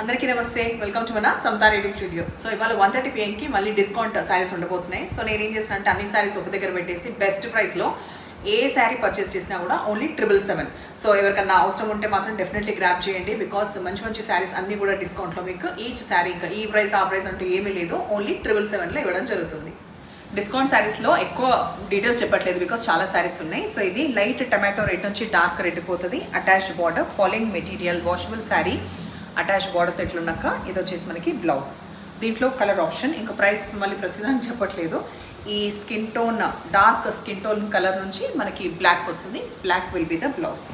అందరికీ నమస్తే, welcome to మన సమతా రెడ్డి స్టూడియో. సో ఇవాళ 1:30 PM మళ్ళీ డిస్కౌంట్ శారీస్ ఉండబోతున్నాయి. సో నేను ఏం చేస్తాను అంటే అన్ని శారీస్ ఒక దగ్గర పెట్టేసి బెస్ట్ ప్రైస్లో ఏ శారీ పర్చేస్ చేసినా కూడా ఓన్లీ 777. సో ఎవరికన్నా అవసరం ఉంటే మాత్రం డెఫినెట్లీ గ్రాప్ చేయండి. బికాస్ మంచి మంచి శారీస్ అన్నీ కూడా డిస్కౌంట్లో మీకు ఈచ్ శారీ ఇంకా ఈ ప్రైస్ ఆ ప్రైస్ అంటూ ఏమీ లేదు, ఓన్లీ 777లో ఇవ్వడం జరుగుతుంది. డిస్కౌంట్ శారీస్లో ఎక్కువ డీటెయిల్స్ చెప్పట్లేదు బికాస్ చాలా శారీస్ ఉన్నాయి. సో ఇది లైట్ టమాటో రెడ్ నుంచి డార్క్ రెడ్ పోతుంది. Attached border, following material, washable sari, attach బార్డర్తో ఎట్లున్నాక ఇది వచ్చేసి మనకి బ్లౌజ్. దీంట్లో కలర్ ఆప్షన్, ఇంకా ప్రైస్ మళ్ళీ ప్రతిదాన్ని చెప్పట్లేదు. ఈ skin tone, dark skin tone colour నుంచి మనకి బ్లాక్ వస్తుంది. Black will be the blouse.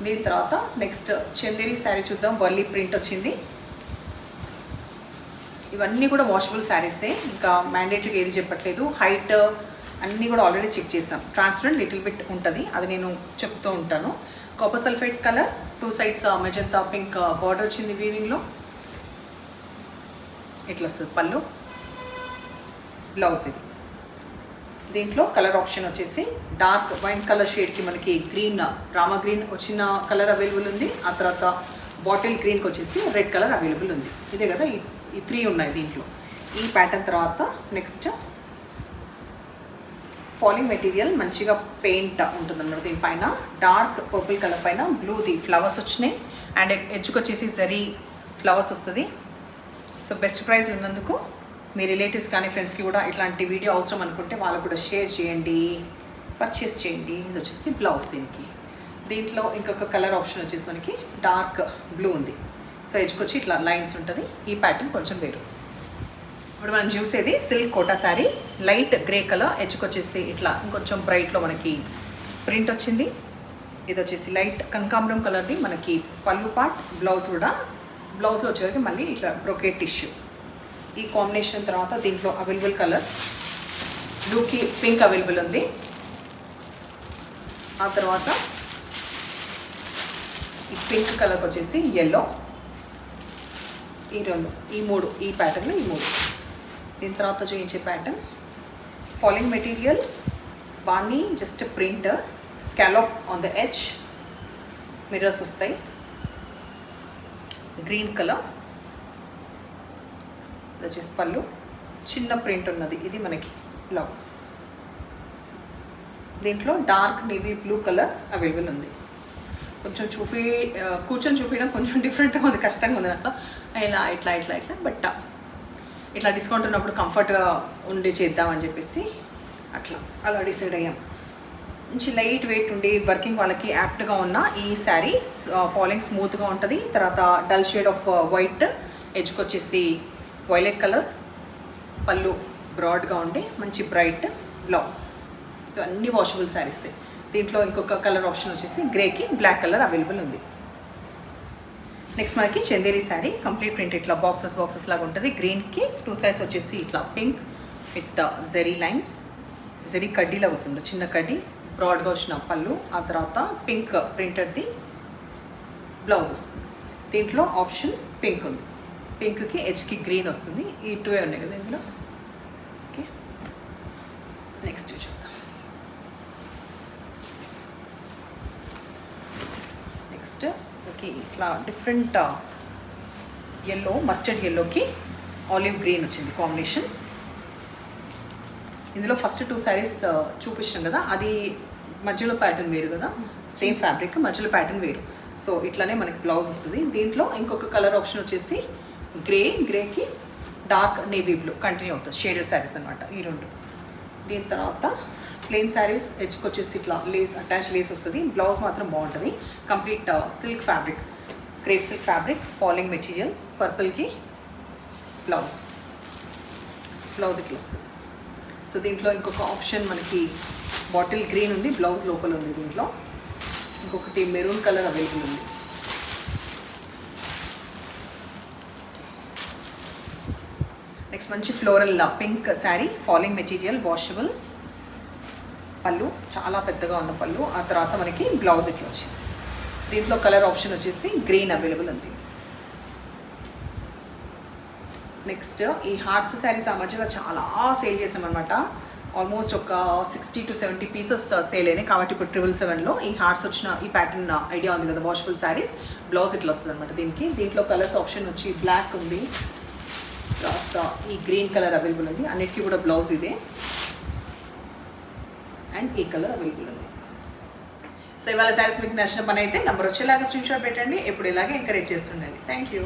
దీని తర్వాత నెక్స్ట్ చందేరి శారీ చూద్దాం. వర్లీ ప్రింట్ వచ్చింది. ఇవన్నీ కూడా వాషబుల్ శారీసే, ఇంకా మ్యాండేటరీగా ఏది చెప్పట్లేదు. హైట్ అన్నీ కూడా ఆల్రెడీ చెక్ చేసాం. ట్రాన్స్పరెంట్ లిటిల్ బిట్ ఉంటుంది, అది నేను చెప్తూ ఉంటాను. Copper sulphate colour, 2 sides magenta pink border వచ్చింది వీవింగ్లో. ఇట్లా వస్తుంది పళ్ళు, బ్లౌజ్ ఇది. దీంట్లో కలర్ ఆప్షన్ వచ్చేసి డార్క్ వైన్ కలర్ షేడ్కి మనకి గ్రీన్, రామా గ్రీన్ వచ్చిన కలర్ అవైలబుల్ ఉంది. ఆ తర్వాత బాటిల్ గ్రీన్కి వచ్చేసి రెడ్ కలర్ అవైలబుల్ ఉంది. ఇదే కదా ఈ 3 ఉన్నాయి దీంట్లో. ఈ ప్యాటర్న్ తర్వాత నెక్స్ట్ ఫాలింగ్ మెటీరియల్, మంచిగా పెయింట్ ఉంటుందన్నమాట. దీనిపైన డార్క్ పర్పుల్ కలర్ పైన బ్లూది ఫ్లవర్స్ వచ్చినాయి అండ్ ఎడ్జ్కి వచ్చేసి జరీ ఫ్లవర్స్ వస్తుంది. సో బెస్ట్ ప్రైస్ ఉన్నందుకు మీ రిలేటివ్స్ కానీ ఫ్రెండ్స్కి కూడా ఇట్లాంటి వీడియో అవసరం అనుకుంటే వాళ్ళకు కూడా షేర్ చేయండి, పర్చేస్ చేయండి. ఇది వచ్చేసి బ్లౌజ్. దీంట్లో ఇంకొక కలర్ ఆప్షన్ వచ్చేసి మనకి డార్క్ బ్లూ ఉంది. సో ఎడ్జ్కి వచ్చి ఇట్లా లైన్స్ ఉంటుంది. ఈ ప్యాటర్న్ కొంచెం వేరు. ఇప్పుడు మనం చూసేది silk Kota sari, light grey colour, ఎడ్జ్కి వచ్చేసి ఇట్లా ఇంకొంచెం బ్రైట్లో మనకి ప్రింట్ వచ్చింది. ఇది వచ్చేసి లైట్ కనకాంబరం కలర్ది మనకి పళ్ళు పార్ట్, బ్లౌజ్ కూడా. బ్లౌజ్లో వచ్చేసరికి మళ్ళీ ఇట్లా బ్రొకేట్ టిష్యూ. ఈ కాంబినేషన్ తర్వాత దీంట్లో అవైలబుల్ కలర్స్, బ్లూకి పింక్ అవైలబుల్ ఉంది. ఆ తర్వాత ఈ పింక్ కలర్ వచ్చేసి ఎల్లో. ఈ 2, ఈ 3, ఈ ప్యాటర్న్లో ఈ 3. దీని తర్వాత చూపించే pattern falling material, Bani just print, scallop on the edge, mirrors వస్తాయి. గ్రీన్ కలర్, ఇది వచ్చేసి పళ్ళు, చిన్న ప్రింట్ ఉన్నది. ఇది మనకి బ్లౌజ్. దీంట్లో dark navy blue colour available ఉంది. కొంచెం కూర్చొని చూపించడం కొంచెం డిఫరెంట్గా ఉంది, కష్టంగా ఉంది అట్లా. ఇలా ఇట్లా ఇట్లా ఇట్లా బట్ ఇట్లా డిస్కౌంట్ ఉన్నప్పుడు కంఫర్ట్గా ఉండి చేద్దామని చెప్పేసి అలా డిసైడ్ అయ్యాం. మంచి లైట్ వెయిట్ ఉండి వర్కింగ్ వాళ్ళకి యాప్ట్గా ఉన్న ఈ శారీ. ఫాలింగ్ స్మూత్గా ఉంటుంది. తర్వాత డల్ షేడ్ ఆఫ్ వైట్, ఎడ్జ్కి వచ్చేసి వైలెట్ కలర్, పళ్ళు బ్రాడ్గా ఉండి మంచి బ్రైట్ బ్లౌజ్. ఇవన్నీ వాషబుల్ శారీసే. దీంట్లో ఇంకొక కలర్ ఆప్షన్ వచ్చేసి గ్రేకి బ్లాక్ కలర్ అవైలబుల్ ఉంది. నెక్స్ట్ మనకి చందేరి శారీ, కంప్లీట్ ప్రింట్ ఇట్లా బాక్సెస్ లాగా ఉంటుంది. గ్రీన్కి 2 sides వచ్చేసి ఇట్లా pink with zari lines, zari కడ్డీలాగా వస్తుంది, చిన్న కడ్డీ, బ్రాడ్గా వచ్చిన పళ్ళు. ఆ తర్వాత పింక్ ప్రింటెడ్ది బ్లౌజ్ వస్తుంది. దీంట్లో ఆప్షన్ పింక్ ఉంది. పింక్కి ఎడ్జ్కి గ్రీన్ వస్తుంది. ఈ 2 ఉన్నాయి కదా ఇందులో. ఓకే, నెక్స్ట్ చూద్దాం. నెక్స్ట్ ఓకే, ఇట్లా డిఫరెంట్ ఎల్లో, మస్టర్డ్ ఎల్లోకి ఆలివ్ గ్రీన్ వచ్చింది కాంబినేషన్. ఇందులో ఫస్ట్ 2 sarees చూపించాం కదా, అది మధ్యలో ప్యాటర్న్ వేరు కదా, సేమ్ ఫ్యాబ్రిక్ మధ్యలో ప్యాటర్న్ వేరు. సో ఇట్లానే మనకి బ్లౌజ్ వస్తుంది. దీంట్లో ఇంకొక కలర్ ఆప్షన్ వచ్చేసి గ్రేకి డార్క్ నేవీ బ్లూ కంటిన్యూ అవుతుంది. షేడెడ్ శారీస్ అనమాట ఈ 2. దీని తర్వాత ప్లెయిన్ శారీస్, ఎడ్జ్కి వచ్చేసి ఇట్లా లేస్, అటాచ్ లేస్ వస్తుంది. బ్లౌజ్ మాత్రం బాగుంటుంది. Complete silk fabric, crepe silk fabric, falling material, పర్పుల్కి బ్లౌజ్ ఇట్లా వస్తుంది. సో దీంట్లో ఇంకొక ఆప్షన్ మనకి బాటిల్ గ్రీన్ ఉంది, బ్లౌజ్ లోపల ఉంది. దీంట్లో ఇంకొకటి మెరూన్ కలర్ అవైలబుల్ ఉంది. నెక్స్ట్ మంచి floral pink sari, falling material, washable, పళ్ళు చాలా పెద్దగా ఉన్న పళ్ళు. ఆ తర్వాత మనకి బ్లౌజ్ ఇట్లా వచ్చింది. దీంట్లో కలర్ ఆప్షన్ వచ్చేసి గ్రీన్ అవైలబుల్ ఉంది. నెక్స్ట్ ఈ హార్ట్స్ శారీస్ ఆ మధ్యలో చాలా సేల్ చేసాం అనమాట. ఆల్మోస్ట్ ఒక 60 to 70 పీసెస్ సేల్ అయినాయి. కాబట్టి ఇప్పుడు 777లో ఈ హార్ట్స్ వచ్చిన ఈ ప్యాటర్న్ ఐడియా ఉంది కదా, వాషబుల్ శారీస్. బ్లౌజ్ ఇట్లా వస్తుంది అనమాట దీనికి. దీంట్లో కలర్స్ ఆప్షన్ వచ్చి బ్లాక్ ఉంది, తర్వాత ఈ గ్రీన్ కలర్ అవైలబుల్ ఉంది. అన్నిటికీ కూడా బ్లౌజ్ ఇదే అండ్ ఈ కలర్ అవైలబుల్ ఉంది. సో ఇవాళ శారీస్ మీకు నచ్చిన పని అయితే నెంబర్ వచ్చేలాగా స్క్రీన్ షాట్ పెట్టండి. ఎప్పుడు ఇలాగే ఎంకరేజ్ చేస్తుండండి. Thank you.